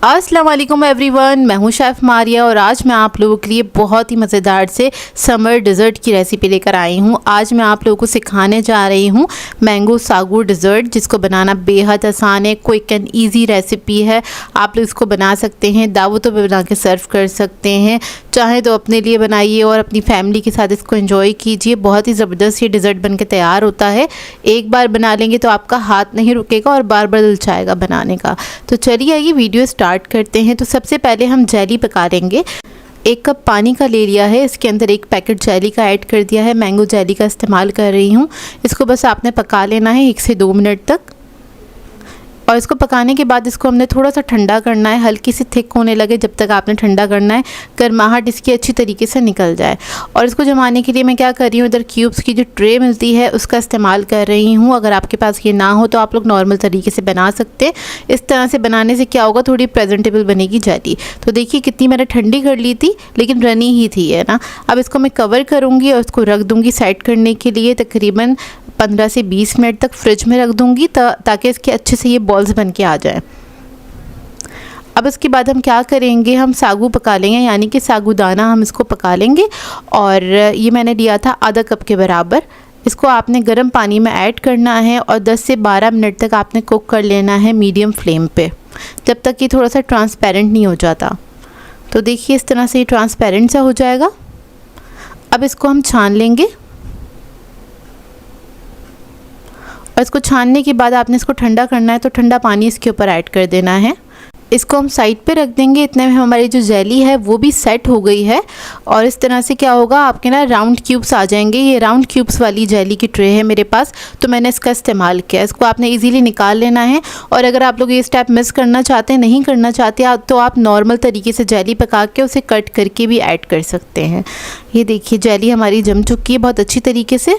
अस्सलाम वालेकुम एवरीवन, मैं हूं शेफ़ मारिया और आज मैं आप लोगों के लिए बहुत ही मज़ेदार से समर डिज़र्ट की रेसिपी लेकर आई हूं। आज मैं आप लोगों को सिखाने जा रही हूं मैंगो सागू डिज़र्ट, जिसको बनाना बेहद आसान है। क्विक एंड इजी रेसिपी है। आप लोग इसको बना सकते हैं, दावतों पे बना के सर्व कर सकते हैं। चाहे तो अपने लिए बनाइए और अपनी फैमिली के साथ इसको एंजॉय कीजिए। बहुत ही ज़बरदस्त ये डिज़र्ट बन के तैयार होता है। एक बार बना लेंगे तो आपका हाथ नहीं रुकेगा और बार बार दिल चाहेगा बनाने का। तो चलिए आइए वीडियो स्टार्ट करते हैं। तो सबसे पहले हम जेली पका लेंगे। 1 कप पानी का ले लिया है, इसके अंदर 1 पैकेट जेली का ऐड कर दिया है। मैंगो जेली का इस्तेमाल कर रही हूँ। इसको बस आपने पका लेना है 1 से 2 मिनट तक। और इसको पकाने के बाद इसको हमने थोड़ा सा ठंडा करना है, हल्की सी थिक होने लगे जब तक आपने ठंडा करना है, गर्माहट इसकी अच्छी तरीके से निकल जाए। और इसको जमाने के लिए मैं क्या कर रही हूँ, इधर क्यूब्स की जो ट्रे मिलती है उसका इस्तेमाल कर रही हूँ। अगर आपके पास ये ना हो तो आप लोग नॉर्मल तरीके से बना सकते हैं। इस तरह से बनाने से क्या होगा, थोड़ी प्रेजेंटेबल बनेगी जेली। तो देखिए कितनी मैंने ठंडी कर ली थी, लेकिन रनी ही थी, है ना। अब इसको मैं कवर करूँगी और इसको रख दूँगी साइड करने के लिए। तकरीबन 15 से 20 मिनट तक फ्रिज में रख दूँगी ताकि इसके अच्छे से ये बॉल्स बन के आ जाए। अब इसके बाद हम क्या करेंगे, हम सागू पका लेंगे, यानी कि सागूदाना हम इसको पका लेंगे। और ये मैंने लिया था आधा कप के बराबर। इसको आपने गर्म पानी में ऐड करना है और 10 से 12 मिनट तक आपने कुक कर लेना है मीडियम फ्लेम पे, जब तक ये थोड़ा सा ट्रांसपेरेंट नहीं हो जाता। तो देखिए इस तरह से ये ट्रांसपेरेंट सा हो जाएगा। अब इसको हम छान लेंगे और इसको छानने के बाद आपने इसको ठंडा करना है, तो ठंडा पानी इसके ऊपर ऐड कर देना है। इसको हम साइड पे रख देंगे। इतने में हमारी जो जेली है वो भी सेट हो गई है। और इस तरह से क्या होगा, आपके ना राउंड क्यूब्स आ जाएंगे। ये राउंड क्यूब्स वाली जेली की ट्रे है मेरे पास, तो मैंने इसका इस्तेमाल किया। इसको आपने इजीली निकाल लेना है। और अगर आप लोग ये स्टेप मिस करना चाहते हैं, नहीं करना चाहते, तो आप नॉर्मल तरीके से जेली पका के उसे कट करके भी ऐड कर सकते हैं। ये देखिए जेली हमारी जम चुकी है बहुत अच्छी तरीके से।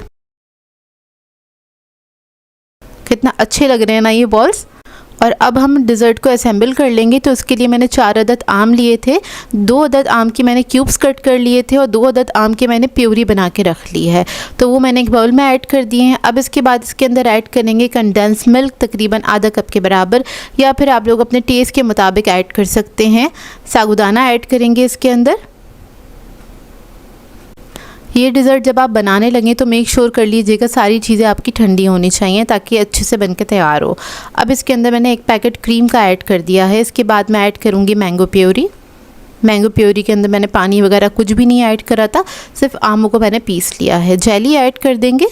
कितना अच्छे लग रहे हैं ना ये बॉल्स। और अब हम डिज़र्ट को असेंबल कर लेंगे। तो उसके लिए मैंने 4 अदद आम लिए थे। 2 अदद आम की मैंने क्यूब्स कट कर लिए थे और 2 अदद आम के मैंने प्यूरी बना के रख ली है। तो वो मैंने एक बाउल में ऐड कर दिए हैं। अब इसके बाद इसके अंदर ऐड करेंगे कंडेंस मिल्क, तकरीबन आधा कप के बराबर, या फिर आप लोग अपने टेस्ट के मुताबिक ऐड कर सकते हैं। सागूदाना ऐड करेंगे इसके अंदर। ये डिज़र्ट जब आप बनाने लगें तो मेक श्योर कर लीजिएगा सारी चीज़ें आपकी ठंडी होनी चाहिए, ताकि अच्छे से बनके तैयार हो। अब इसके अंदर मैंने 1 पैकेट क्रीम का ऐड कर दिया है। इसके बाद मैं ऐड करूँगी मैंगो प्योरी। मैंगो प्योरी के अंदर मैंने पानी वगैरह कुछ भी नहीं ऐड करा था, सिर्फ आमों को मैंने पीस लिया है। जेली ऐड कर देंगे।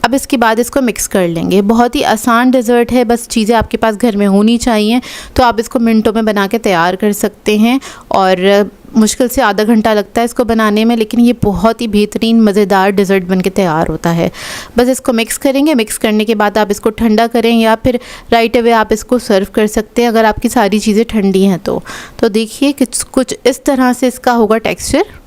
अब इसके बाद इसको मिक्स कर लेंगे। बहुत ही आसान डिज़र्ट है, बस चीज़ें आपके पास घर में होनी चाहिए, तो आप इसको मिनटों में बना के तैयार कर सकते हैं। और मुश्किल से आधा घंटा लगता है इसको बनाने में, लेकिन ये बहुत ही बेहतरीन मज़ेदार डिज़र्ट बन के तैयार होता है। बस इसको मिक्स करेंगे। मिक्स करने के बाद आप इसको ठंडा करें या फिर राइट अवे आप इसको सर्व कर सकते हैं, अगर आपकी सारी चीज़ें ठंडी हैं तो देखिए कुछ इस तरह से इसका होगा टेक्सचर।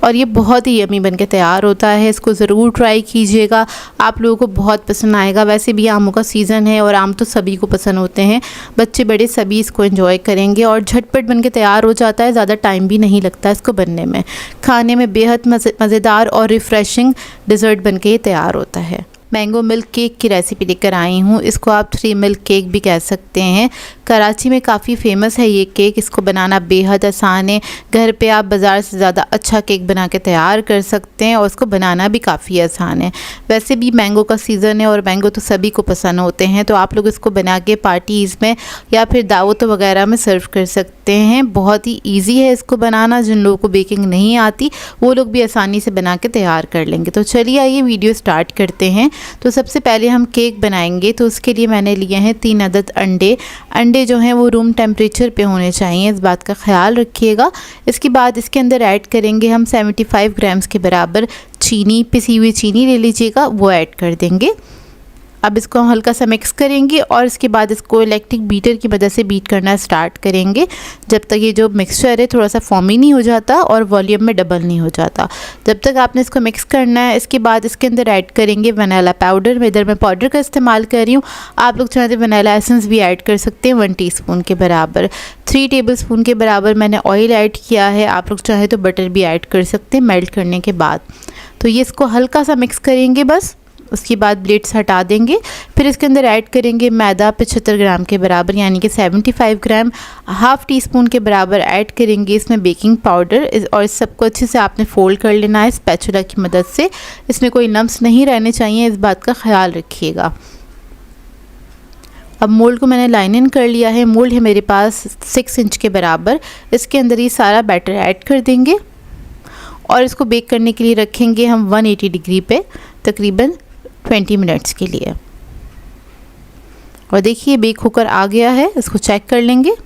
और ये बहुत ही यमी बन के तैयार होता है। इसको ज़रूर ट्राई कीजिएगा, आप लोगों को बहुत पसंद आएगा। वैसे भी आमों का सीज़न है और आम तो सभी को पसंद होते हैं, बच्चे बड़े सभी इसको एंजॉय करेंगे। और झटपट बन के तैयार हो जाता है, ज़्यादा टाइम भी नहीं लगता इसको बनने में। खाने में बेहद मज़ेदार और रिफ़्रेशिंग डिज़र्ट बन के ये तैयार होता है। मैंगो मिल्क केक की रेसिपी लेकर आई हूँ। इसको आप 3 मिल्क केक भी कह सकते हैं। कराची में काफ़ी फेमस है ये केक। इसको बनाना बेहद आसान है। घर पे आप बाज़ार से ज़्यादा अच्छा केक बना के तैयार कर सकते हैं और उसको बनाना भी काफ़ी आसान है। वैसे भी मैंगो का सीज़न है और मैंगो तो सभी को पसंद होते हैं, तो आप लोग इसको बना के पार्टीज़ में या फिर दावतों वगैरह में सर्व कर सकते हैं। बहुत ही ईजी है इसको बनाना। जिन लोगों को बेकिंग नहीं आती वो लोग भी आसानी से बना के तैयार कर लेंगे। तो चलिए आइए वीडियो स्टार्ट करते हैं। तो सबसे पहले हम केक बनाएंगे। तो उसके लिए मैंने लिए हैं 3 अदद अंडे जो हैं वो रूम टेम्परेचर पे होने चाहिए, इस बात का ख्याल रखिएगा। इसके बाद इसके अंदर ऐड करेंगे हम 75 ग्राम्स के बराबर चीनी, पिसी हुई चीनी ले लीजिएगा, वो ऐड कर देंगे। अब इसको हम हल्का सा मिक्स करेंगे और इसके बाद इसको इलेक्ट्रिक बीटर की मदद से बीट करना स्टार्ट करेंगे, जब तक ये जो मिक्सचर है थोड़ा सा फॉर्मी नहीं हो जाता और वॉल्यूम में डबल नहीं हो जाता, जब तक आपने इसको मिक्स करना है। इसके बाद इसके अंदर ऐड करेंगे वनीला पाउडर। इधर मैं पाउडर का इस्तेमाल कर रही हूँ, आप लोग चाहते वनीला एसेंस भी ऐड कर सकते हैं 1 टीस्पून के बराबर। 3 टेबलस्पून के बराबर मैंने ऑयल ऐड किया है, आप लोग चाहे तो बटर भी ऐड कर सकते हैं मेल्ट करने के बाद। तो ये इसको हल्का सा मिक्स करेंगे बस। उसके बाद ब्लेड्स हटा देंगे। फिर इसके अंदर ऐड करेंगे मैदा 75 ग्राम के बराबर यानी कि 75 ग्राम। हाफ़ टी स्पून के बराबर ऐड करेंगे इसमें बेकिंग पाउडर और इस सबको अच्छे से आपने फ़ोल्ड कर लेना है स्पैचुला की मदद से। इसमें कोई लम्स नहीं रहने चाहिए, इस बात का ख्याल रखिएगा। अब मोल्ड को मैंने लाइन इन कर लिया है। मोल्ड है मेरे पास 6 इंच के बराबर। इसके अंदर ये सारा बैटर ऐड कर देंगे और इसको बेक करने के लिए रखेंगे हम 180 डिग्री पे तकरीबन 20 मिनट्स के लिए। और देखिए बेक होकर आ गया है, इसको चेक कर लेंगे।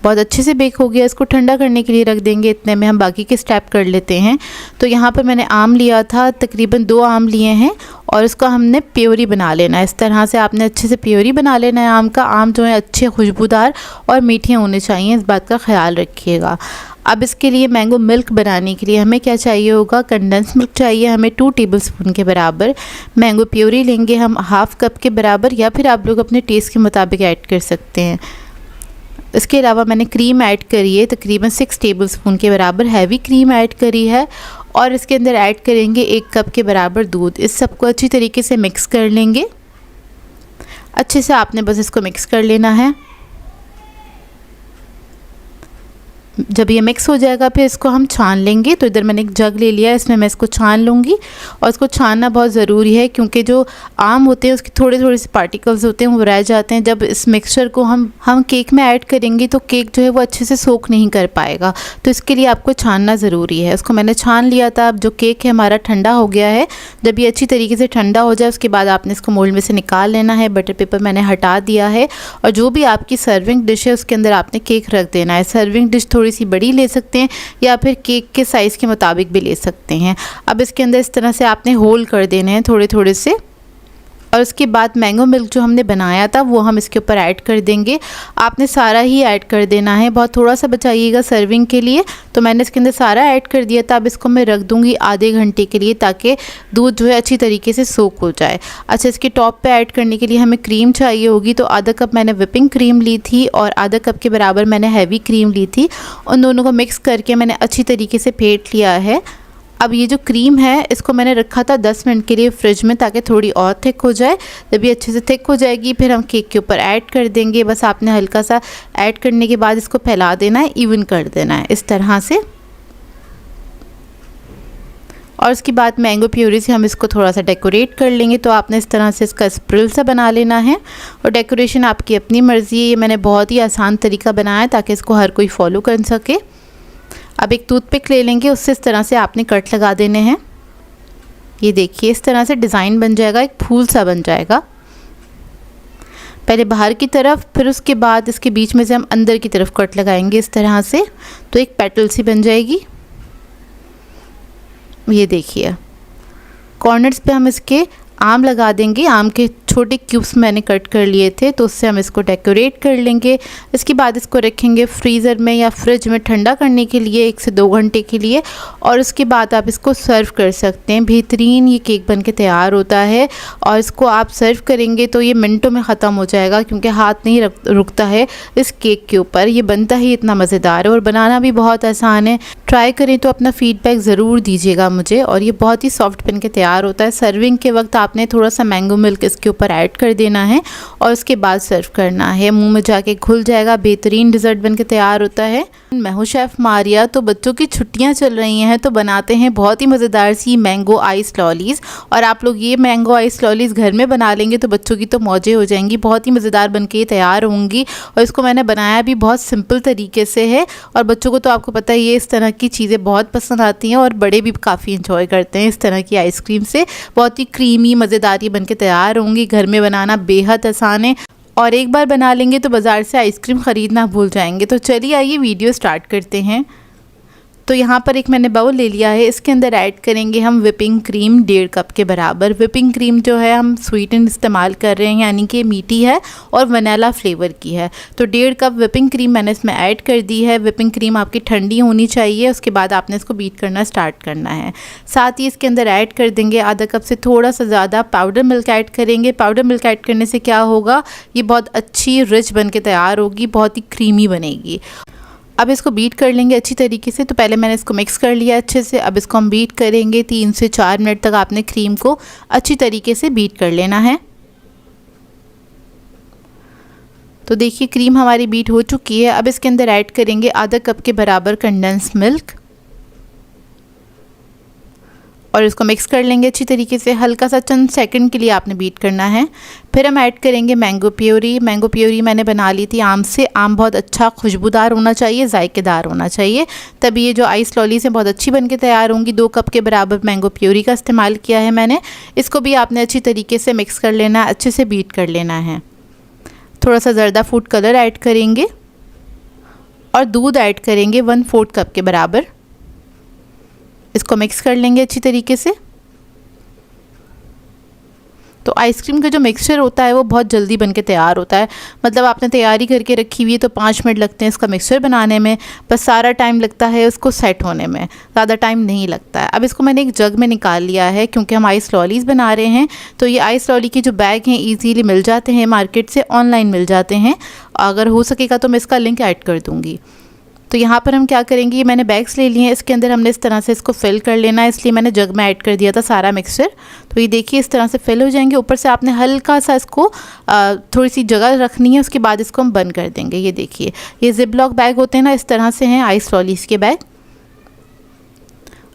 बहुत अच्छे से बेक हो गया। इसको ठंडा करने के लिए रख देंगे। इतने में हम बाकी के स्टेप कर लेते हैं। तो यहाँ पर मैंने आम लिया था, तकरीबन 2 आम लिए हैं और इसको हमने प्योरी बना लेना है। इस तरह से आपने अच्छे से प्योरी बना लेना है आम का। आम जो है अच्छे खुशबूदार और मीठे होने चाहिए, इस बात का ख्याल रखिएगा। अब इसके लिए मैंगो मिल्क बनाने के लिए हमें क्या चाहिए होगा, कंडेंस मिल्क चाहिए हमें 2 टेबलस्पून के बराबर। मैंगो प्योरी लेंगे हम हाफ़ कप के बराबर, या फिर आप लोग अपने टेस्ट के मुताबिक ऐड कर सकते हैं। इसके अलावा मैंने क्रीम ऐड करी है तकरीबन 6 टेबलस्पून के बराबर, हैवी क्रीम ऐड करी है। और इसके अंदर ऐड करेंगे 1 कप के बराबर दूध। इस सबको अच्छी तरीके से मिक्स कर लेंगे। अच्छे से आपने बस इसको मिक्स कर लेना है। जब ये मिक्स हो जाएगा फिर इसको हम छान लेंगे। तो इधर मैंने एक जग ले लिया है, इसमें मैं इसको छान लूँगी। और इसको छानना बहुत ज़रूरी है क्योंकि जो आम होते हैं उसके थोड़े थोड़े से पार्टिकल्स होते हैं वो रह जाते हैं। जब इस मिक्सचर को हम केक में ऐड करेंगे तो केक जो है वो अच्छे से सोक नहीं कर पाएगा, तो इसके लिए आपको छानना ज़रूरी है। इसको मैंने छान लिया था। अब जो केक है हमारा ठंडा हो गया है। जब ये अच्छी तरीके से ठंडा हो जाए उसके बाद आपने इसको मोल्ड में से निकाल लेना है। बटर पेपर मैंने हटा दिया है और जो भी आपकी सर्विंग डिश है उसके अंदर आपने केक रख देना है। सर्विंग डिश थोड़ी सी बड़ी ले सकते हैं या फिर केक के साइज़ के मुताबिक भी ले सकते हैं। अब इसके अंदर इस तरह से आपने होल कर देने हैं थोड़े थोड़े से। और उसके बाद मैंगो मिल्क जो हमने बनाया था वो हम इसके ऊपर ऐड कर देंगे। आपने सारा ही ऐड कर देना है, बहुत थोड़ा सा बचाइएगा सर्विंग के लिए। तो मैंने इसके अंदर सारा ऐड कर दिया था। अब इसको मैं रख दूँगी आधे घंटे के लिए ताकि दूध जो है अच्छी तरीके से सोक हो जाए। अच्छा, इसके टॉप पे ऐड करने के लिए हमें क्रीम चाहिए होगी। तो आधा कप मैंने व्हिपिंग क्रीम ली थी और आधा कप के बराबर मैंने हैवी क्रीम ली थी। उन दोनों को मिक्स करके मैंने अच्छी तरीके से फेंट लिया है। अब ये जो क्रीम है इसको मैंने रखा था 10 मिनट के लिए फ्रिज में ताकि थोड़ी और थिक हो जाए। जब ये अच्छे से थिक हो जाएगी फिर हम केक के ऊपर ऐड कर देंगे। बस आपने हल्का सा ऐड करने के बाद इसको फैला देना है, इवन कर देना है इस तरह से। और उसके बाद मैंगो प्यूरी से हम इसको थोड़ा सा डेकोरेट कर लेंगे। तो आपने इस तरह से इसका स्प्रिल सा बना लेना है और डेकोरेशन आपकी अपनी मर्ज़ी है। ये मैंने बहुत ही आसान तरीका बनाया ताकि इसको हर कोई फॉलो कर सके। अब एक टूथपिक ले लेंगे, उससे इस तरह से आपने कट लगा देने हैं। ये देखिए इस तरह से डिज़ाइन बन जाएगा, एक फूल सा बन जाएगा। पहले बाहर की तरफ, फिर उसके बाद इसके बीच में से हम अंदर की तरफ कट लगाएंगे इस तरह से, तो एक पेटल सी बन जाएगी। ये देखिए कॉर्नर्स पे हम इसके आम लगा देंगे। आम के छोटे क्यूब्स मैंने कट कर लिए थे तो उससे हम इसको डेकोरेट कर लेंगे। इसके बाद इसको रखेंगे फ्रीज़र में या फ्रिज में ठंडा करने के लिए 1 से 2 घंटे के लिए। और उसके बाद आप इसको सर्व कर सकते हैं। बेहतरीन ये केक बन के तैयार होता है और इसको आप सर्व करेंगे तो ये मिनटों में ख़त्म हो जाएगा क्योंकि हाथ नहीं रुकता है इस केक के ऊपर। ये बनता ही इतना मज़ेदार है और बनाना भी बहुत आसान है। ट्राई करें तो अपना फ़ीडबैक ज़रूर दीजिएगा मुझे। और ये बहुत ही सॉफ्ट बन के तैयार होता है। सर्विंग के वक्त आपने थोड़ा सा मैंगो मिल्क इसके ऊपर ऐड कर देना है और उसके बाद सर्व करना है। मुंह में जाके घुल जाएगा। बेहतरीन डिज़र्ट बन के तैयार होता है। मैं हूँ शेफ़ मारिया। तो बच्चों की छुट्टियां चल रही हैं तो बनाते हैं बहुत ही मज़ेदार सी मैंगो आइस लॉलीज़। और आप लोग ये मैंगो आइस लॉलीज़ घर में बना लेंगे तो बच्चों की तो मौजें हो जाएंगी। बहुत ही मज़ेदार बन के तैयार होंगी। और इसको मैंने बनाया भी बहुत सिंपल तरीके से है और बच्चों को तो आपको पता है ये इस तरह की चीज़ें बहुत पसंद आती हैं और बड़े भी काफ़ी इंजॉय करते हैं इस तरह की आइसक्रीम से। बहुत ही क्रीमी मज़ेदार ये बन के तैयार होंगी। घर में बनाना बेहद आसान है और एक बार बना लेंगे तो बाज़ार से आइसक्रीम ख़रीदना भूल जाएंगे। तो चलिए आइए वीडियो स्टार्ट करते हैं। तो यहाँ पर एक मैंने बाउल ले लिया है। इसके अंदर ऐड करेंगे हम व्हिपिंग क्रीम 1.5 कप के बराबर। व्हिपिंग क्रीम जो है हम स्वीटन इस्तेमाल कर रहे हैं यानी कि मीठी है और वनीला फ्लेवर की है। तो 1.5 कप व्हिपिंग क्रीम मैंने इसमें ऐड कर दी है। व्हिपिंग क्रीम आपकी ठंडी होनी चाहिए। उसके बाद आपने इसको बीट करना स्टार्ट करना है। साथ ही इसके अंदर ऐड कर देंगे आधा कप से थोड़ा सा ज़्यादा पाउडर मिल्क ऐड करेंगे। पाउडर मिल्क ऐड करने से क्या होगा, ये बहुत अच्छी रिच बन के तैयार होगी, बहुत ही क्रीमी बनेगी। अब इसको बीट कर लेंगे अच्छी तरीके से। तो पहले मैंने इसको मिक्स कर लिया अच्छे से, अब इसको हम बीट करेंगे 3 से 4 मिनट तक। आपने क्रीम को अच्छी तरीके से बीट कर लेना है। तो देखिए क्रीम हमारी बीट हो चुकी है। अब इसके अंदर ऐड करेंगे आधा कप के बराबर कंडेंस मिल्क और इसको मिक्स कर लेंगे अच्छी तरीके से। हल्का सा चंद सेकंड के लिए आपने बीट करना है। फिर हम ऐड करेंगे मैंगो प्योरी। मैंगो प्योरी मैंने बना ली थी आम से। आम बहुत अच्छा खुशबूदार होना चाहिए, जायकेदार होना चाहिए, तभी ये जो आइस लॉलीज हैं बहुत अच्छी बनके तैयार होंगी। 2 कप के बराबर मैंगो प्योरी का इस्तेमाल किया है मैंने। इसको भी आपने अच्छी तरीके से मिक्स कर लेना है, अच्छे से बीट कर लेना है। थोड़ा सा ज़र्दा फूड कलर ऐड करेंगे और दूध ऐड करेंगे 1/4 कप के बराबर। इसको मिक्स कर लेंगे अच्छी तरीके से। तो आइसक्रीम का जो मिक्सचर होता है वो बहुत जल्दी बनके तैयार होता है। मतलब आपने तैयारी करके रखी हुई है तो 5 मिनट लगते हैं इसका मिक्सचर बनाने में, बस सारा टाइम लगता है उसको सेट होने में, ज़्यादा टाइम नहीं लगता है। अब इसको मैंने एक जग में निकाल लिया है क्योंकि हम आइस लॉलीज़ बना रहे हैं। तो ये आइस लॉली के जो बैग हैं ईजीली मिल जाते हैं, मार्केट से ऑनलाइन मिल जाते हैं। अगर हो सकेगा तो मैं इसका लिंक ऐड कर दूँगी। तो यहाँ पर हम क्या करेंगे, ये मैंने बैग्स ले लिए हैं, इसके अंदर हमने इस तरह से इसको फिल कर लेना है, इसलिए मैंने जग में ऐड कर दिया था सारा मिक्सचर। तो ये देखिए इस तरह से फिल हो जाएंगे। ऊपर से आपने हल्का सा इसको थोड़ी सी जगह रखनी है, उसके बाद इसको हम बंद कर देंगे। ये देखिए ये जिप लॉक बैग होते हैं ना, इस तरह से हैं आइस लॉलीज़ के बैग।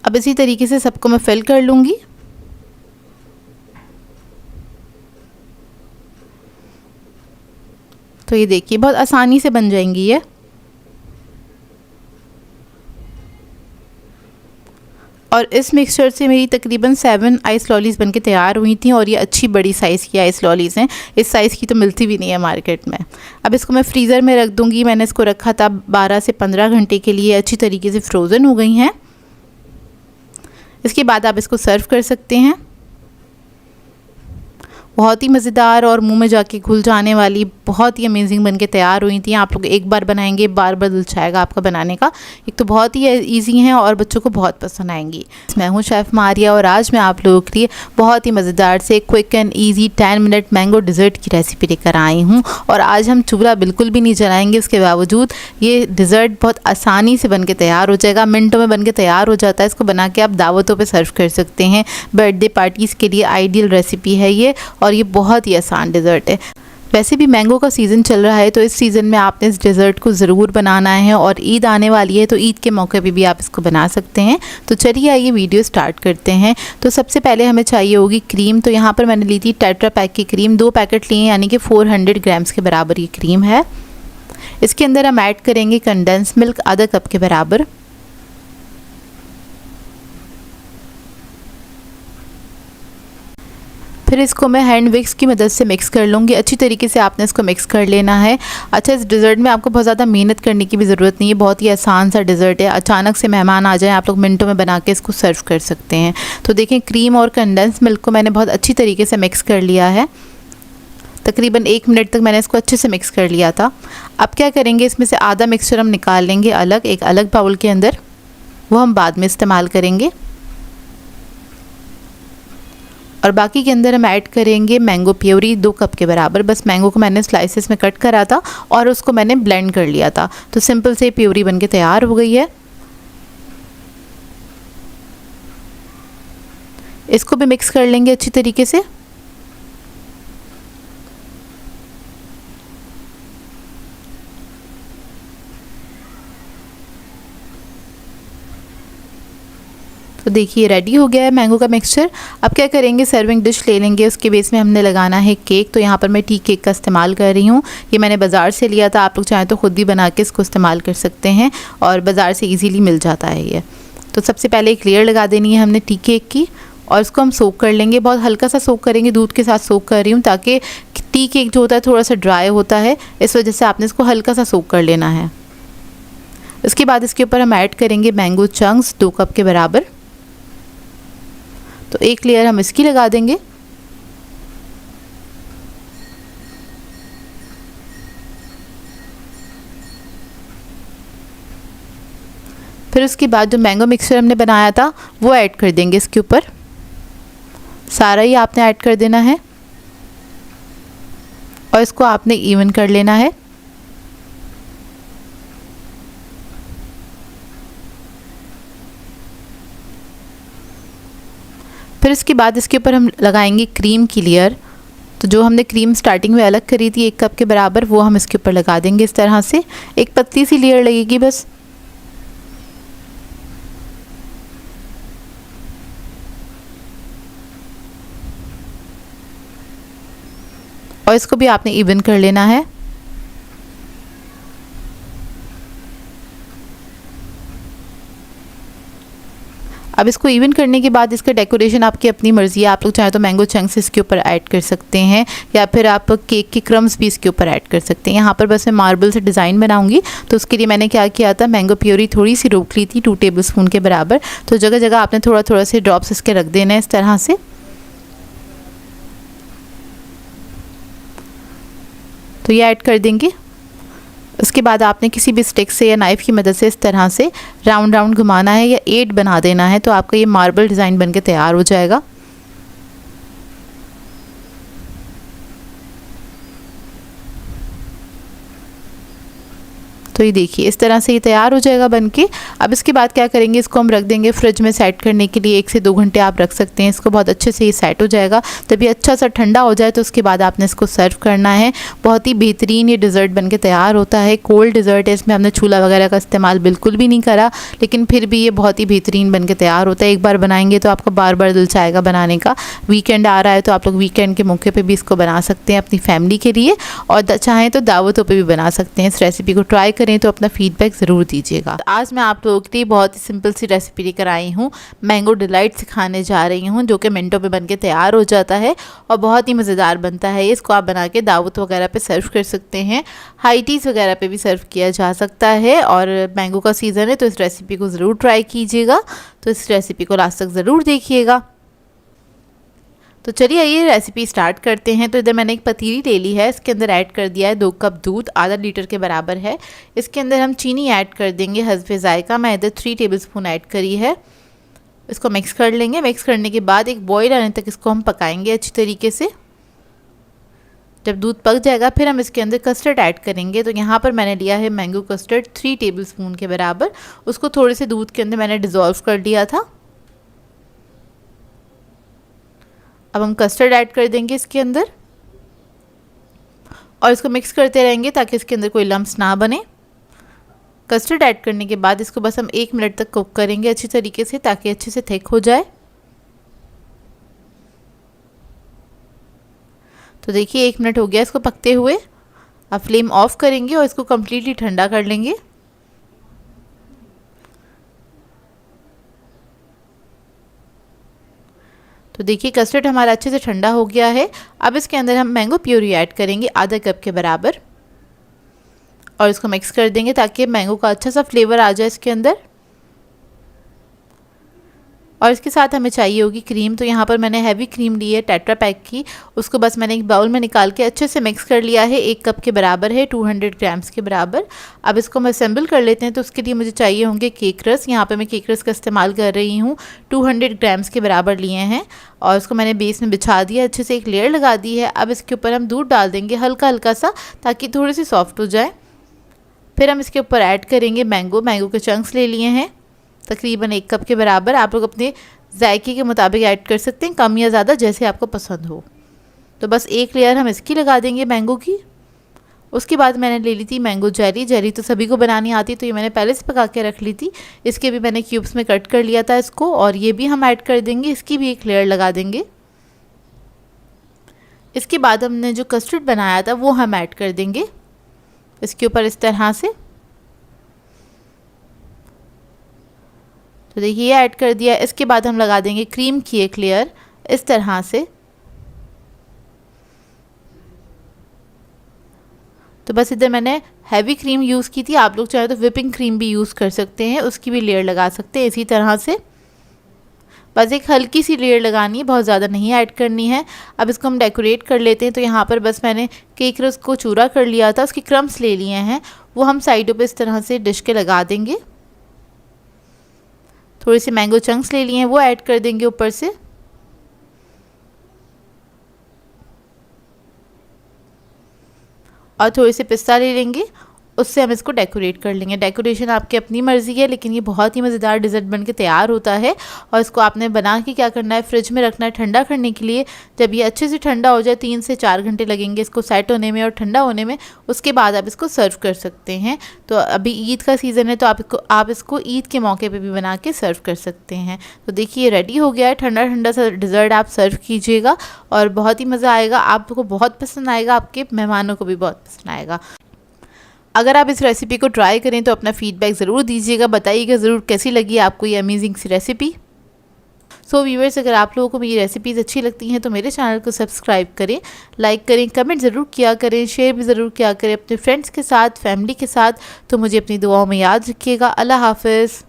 अब इसी तरीके से सबको मैं फिल कर लूँगी। तो ये देखिए बहुत आसानी से बन जाएंगी ये। और इस मिक्सचर से मेरी तकरीबन 7 आइस लॉलीज़ बनके तैयार हुई थी और ये अच्छी बड़ी साइज़ की आइस लॉलीज़ हैं। इस साइज़ की तो मिलती भी नहीं है मार्केट में। अब इसको मैं फ्रीज़र में रख दूँगी। मैंने इसको रखा था 12 से 15 घंटे के लिए, अच्छी तरीके से फ्रोज़न हो गई हैं। इसके बाद आप इसको सर्व कर सकते हैं। बहुत ही मज़ेदार और मुंह में जाके घुल जाने वाली, बहुत ही अमेजिंग बनके तैयार हुई थी। आप लोग एक बार बनाएंगे बार बार दिल चाहेगा आपका बनाने का। एक तो बहुत ही इजी हैं और बच्चों को बहुत पसंद आएंगी। मैं हूँ शेफ़ मारिया और आज मैं आप लोगों के लिए बहुत ही मज़ेदार से quick and easy 10 minute mango dessert की रेसिपी लेकर आई हूँ। और आज हम चूल्हा बिल्कुल भी नहीं जलाएंगे, उसके बावजूद ये डिज़र्ट बहुत आसानी से बनके तैयार हो जाएगा, मिनटों में बनके तैयार हो जाता है। इसको बना के आप दावतों पर सर्व कर सकते हैं। बर्थडे पार्टीज़ के लिए आइडियल रेसिपी है ये और ये बहुत ही आसान डिज़र्ट है। वैसे भी मैंगो का सीज़न चल रहा है तो इस सीज़न में आपने इस डिज़र्ट को ज़रूर बनाना है। और ईद आने वाली है तो ईद के मौके पे भी आप इसको बना सकते हैं। तो चलिए आइए वीडियो स्टार्ट करते हैं। तो सबसे पहले हमें चाहिए होगी क्रीम। तो यहाँ पर मैंने ली थी टेट्रा पैक की क्रीम, 2 पैकेट लिए, यानी कि 400 ग्राम्स के बराबर ये क्रीम है। इसके अंदर हम ऐड करेंगे कंडेंस मिल्क आधा कप के बराबर। फिर इसको मैं हैंड विक्स की मदद से मिक्स कर लूँगी। अच्छी तरीके से आपने इसको मिक्स कर लेना है। अच्छा, इस डिज़र्ट में आपको बहुत ज़्यादा मेहनत करने की भी ज़रूरत नहीं है, बहुत ही आसान सा डिज़र्ट है। अचानक से मेहमान आ जाएं, आप लोग मिनटों में बना के इसको सर्व कर सकते हैं। तो देखें क्रीम और कंडेंस मिल्क को मैंने बहुत अच्छी तरीके से मिक्स कर लिया है। तकरीबन 1 मिनट तक मैंने इसको अच्छे से मिक्स कर लिया था। अब क्या करेंगे, इसमें से आधा मिक्सचर हम निकाल लेंगे अलग, एक अलग बाउल के अंदर, वो हम बाद में इस्तेमाल करेंगे। और बाकी के अंदर हम ऐड करेंगे मैंगो प्योरी 2 कप के बराबर। बस मैंगो को मैंने स्लाइसेस में कट करा था और उसको मैंने ब्लेंड कर लिया था। तो सिंपल से प्योरी बनके तैयार हो गई है। इसको भी मिक्स कर लेंगे अच्छी तरीके से। तो देखिए रेडी हो गया है मैंगो का मिक्सचर। अब क्या करेंगे, सर्विंग डिश ले लेंगे, उसके बेस में हमने लगाना है केक। तो यहाँ पर मैं टी केक का इस्तेमाल कर रही हूँ। ये मैंने बाज़ार से लिया था, आप लोग चाहें तो ख़ुद भी बना के इसको इस्तेमाल कर सकते हैं और बाज़ार से इजीली मिल जाता है ये। तो सबसे पहले एक लेयर लगा देनी है हमने टी केक की और इसको हम सोक कर लेंगे। बहुत हल्का सा सोक करेंगे, दूध के साथ सोक कर रही हूँ ताकि टी केक जो होता है थोड़ा सा ड्राई होता है, इस वजह से आपने इसको हल्का सा सोक कर लेना है। उसके बाद इसके ऊपर हम ऐड करेंगे मैंगो चंक्स 2 कप के बराबर। तो एक लेयर हम इसकी लगा देंगे। फिर उसके बाद जो मैंगो मिक्सचर हमने बनाया था वो ऐड कर देंगे इसके ऊपर। सारा ही आपने ऐड कर देना है और इसको आपने इवन कर लेना है। फिर इसके बाद इसके ऊपर हम लगाएंगे क्रीम की लेयर। तो जो हमने क्रीम स्टार्टिंग में अलग करी थी 1 कप के बराबर, वो हम इसके ऊपर लगा देंगे इस तरह से। एक पतली सी लेयर लगेगी बस। और इसको भी आपने इवन कर लेना है। अब इसको इवन करने के बाद इसका डेकोरेशन आपकी अपनी मर्ज़ी है। आप लोग चाहे तो मैंगो चंक्स इसके ऊपर ऐड कर सकते हैं, या फिर आप केक के क्रम्स भी इसके ऊपर ऐड कर सकते हैं। यहाँ पर बस मैं मार्बल से डिज़ाइन बनाऊंगी, तो उसके लिए मैंने क्या किया था, मैंगो प्योरी थोड़ी सी रोक ली थी 2 टेबलस्पून के बराबर। तो जगह जगह आपने थोड़ा थोड़ा से ड्रॉप्स इसके रख देना है इस तरह से। तो ये ऐड कर देंगे। उसके बाद आपने किसी भी स्टिक से या नाइफ़ की मदद से इस तरह से राउंड राउंड घुमाना है या 8 बना देना है, तो आपका ये मार्बल डिज़ाइन बनके तैयार हो जाएगा। तो ये देखिए इस तरह से ये तैयार हो जाएगा बनके। अब इसके बाद क्या करेंगे, इसको हम रख देंगे फ्रिज में सेट करने के लिए। 1 से 2 घंटे आप रख सकते हैं इसको, बहुत अच्छे से ये सेट हो जाएगा। जब ये अच्छा सा ठंडा हो जाए तो उसके बाद आपने इसको सर्व करना है। बहुत ही बेहतरीन ये डिज़र्ट बनके तैयार होता है। कोल्ड डिज़र्ट है, इसमें हमने छोला वगैरह का इस्तेमाल बिल्कुल भी नहीं करा, लेकिन फिर भी ये बहुत ही बेहतरीन बनके तैयार होता है। एक बार बनाएंगे तो आपका बार बार दिल चाहेगा बनाने का। वीकेंड आ रहा है तो आप लोग वीकेंड के मौके पर भी इसको बना सकते हैं अपनी फैमिली के लिए, और चाहें तो दावतों पर भी बना सकते हैं। इस रेसिपी को ट्राई करें तो अपना फीडबैक ज़रूर दीजिएगा। तो आज मैं आप लोगों के लिए बहुत ही सिंपल सी रेसिपी लेकर आई हूँ। मैंगो डिलाइट सिखाने जा रही हूँ, जो कि मिनटों में बनके तैयार हो जाता है और बहुत ही मज़ेदार बनता है। इसको आप बना के दावत वगैरह पे सर्व कर सकते हैं, हाई टीज़ वगैरह पे भी सर्व किया जा सकता है। और मैंगो का सीज़न है तो इस रेसिपी को ज़रूर ट्राई कीजिएगा। तो इस रेसिपी को लास्ट तक ज़रूर देखिएगा। तो चलिए ये रेसिपी स्टार्ट करते हैं। तो इधर मैंने एक पतीली ले ली है, इसके अंदर ऐड कर दिया है 2 कप दूध, आधा लीटर के बराबर है। इसके अंदर हम चीनी ऐड कर देंगे हस्बे ज़ायका। मैं इधर 3 टेबलस्पून ऐड करी है। इसको मिक्स कर लेंगे। मिक्स करने के बाद एक बॉईल आने तक इसको हम पकाएंगे अच्छी तरीके से। जब दूध पक जाएगा फिर हम इसके अंदर कस्टर्ड ऐड करेंगे। तो यहाँ पर मैंने लिया है मैंगो कस्टर्ड 3 टेबलस्पून के बराबर। उसको थोड़े से दूध के अंदर मैंने डिज़ोल्व कर दिया था। अब हम कस्टर्ड ऐड कर देंगे इसके अंदर और इसको मिक्स करते रहेंगे ताकि इसके अंदर कोई लम्स ना बने। कस्टर्ड ऐड करने के बाद इसको बस हम 1 मिनट तक कुक करेंगे अच्छी तरीके से, ताकि अच्छे से थिक हो जाए। तो देखिए 1 मिनट हो गया इसको पकते हुए। अब फ्लेम ऑफ करेंगे और इसको कम्प्लीटली ठंडा कर लेंगे। तो देखिए कस्टर्ड हमारा अच्छे से ठंडा हो गया है। अब इसके अंदर हम मैंगो प्यूरी ऐड करेंगे आधा कप के बराबर और इसको मिक्स कर देंगे ताकि मैंगो का अच्छा सा फ्लेवर आ जाए इसके अंदर। और इसके साथ हमें चाहिए होगी क्रीम। तो यहाँ पर मैंने हैवी क्रीम ली है टेट्रा पैक की, उसको बस मैंने एक बाउल में निकाल के अच्छे से मिक्स कर लिया है। 1 कप के बराबर है, 200 ग्राम्स के बराबर। अब इसको हम असेंबल कर लेते हैं। तो उसके लिए मुझे चाहिए होंगे केक रस। यहाँ पर मैं केक रस का इस्तेमाल कर रही हूँ, 200 ग्राम्स के बराबर लिए हैं। और उसको मैंने बेस में बिछा दिया, अच्छे से एक लेयर लगा दी है। अब इसके ऊपर हम दूध डाल देंगे हल्का हल्का सा, ताकि थोड़ी सी सॉफ्ट हो जाए। फिर हम इसके ऊपर ऐड करेंगे मैंगो के चंक्स ले लिए हैं तकरीबन 1 कप के बराबर। आप लोग अपने जायके के मुताबिक ऐड कर सकते हैं, कम या ज़्यादा जैसे आपको पसंद हो। तो बस एक लेयर हम इसकी लगा देंगे मैंगो की। उसके बाद मैंने ले ली थी मैंगो जेली। जेली तो सभी को बनानी आती, तो ये मैंने पहले से पका के रख ली थी। इसके भी मैंने क्यूब्स में कट कर लिया था इसको, और ये भी हम ऐड कर देंगे। इसकी भी एक लेयर लगा देंगे। इसके बाद हमने जो कस्टर्ड बनाया था वो हम ऐड कर देंगे इसके ऊपर इस तरह से। तो देखिए ये ऐड कर दिया। इसके बाद हम लगा देंगे क्रीम की एक लेयर इस तरह से। तो बस इधर मैंने हैवी क्रीम यूज़ की थी, आप लोग चाहे तो व्हिपिंग क्रीम भी यूज़ कर सकते हैं, उसकी भी लेयर लगा सकते हैं इसी तरह से। बस एक हल्की सी लेयर लगानी है, बहुत ज़्यादा नहीं ऐड करनी है। अब इसको हम डेकोरेट कर लेते हैं। तो यहाँ पर बस मैंने केक रस को चूरा कर लिया था, उसके क्रम्स ले लिए हैं, वो हम साइडों पे इस तरह से डिश के लगा देंगे। थोड़े से मैंगो चंक्स ले लिए हैं, वो ऐड कर देंगे ऊपर से। और थोड़े से पिस्ता ले लेंगे उससे हम इसको डेकोरेट कर लेंगे। डेकोरेशन आपकी अपनी मर्ज़ी है, लेकिन ये बहुत ही मज़ेदार डिज़र्ट बन के तैयार होता है। और इसको आपने बना के क्या करना है, फ्रिज में रखना है ठंडा करने के लिए। जब ये अच्छे से ठंडा हो जाए, 3 से 4 घंटे लगेंगे इसको सेट होने में और ठंडा होने में, उसके बाद आप इसको सर्व कर सकते हैं। तो अभी ईद का सीज़न है, तो आप इसको ईद के मौके पर भी बना के सर्व कर सकते हैं। तो देखिए रेडी हो गया है, ठंडा ठंडा सा डिज़र्ट आप सर्व कीजिएगा और बहुत ही मज़ा आएगा, आपको बहुत पसंद आएगा, आपके मेहमानों को भी बहुत पसंद आएगा। अगर आप इस रेसिपी को ट्राई करें तो अपना फीडबैक ज़रूर दीजिएगा, बताइएगा ज़रूर कैसी लगी आपको ये अमेजिंग सी रेसिपी। सो व्यूअर्स, अगर आप लोगों को मेरी रेसिपीज़ अच्छी लगती हैं तो मेरे चैनल को सब्सक्राइब करें, लाइक करें, कमेंट ज़रूर किया करें, शेयर भी ज़रूर किया करें अपने फ्रेंड्स के साथ, फैमिली के साथ। तो मुझे अपनी दुआओं में याद रखिएगा। अल्लाह हाफ़िज़।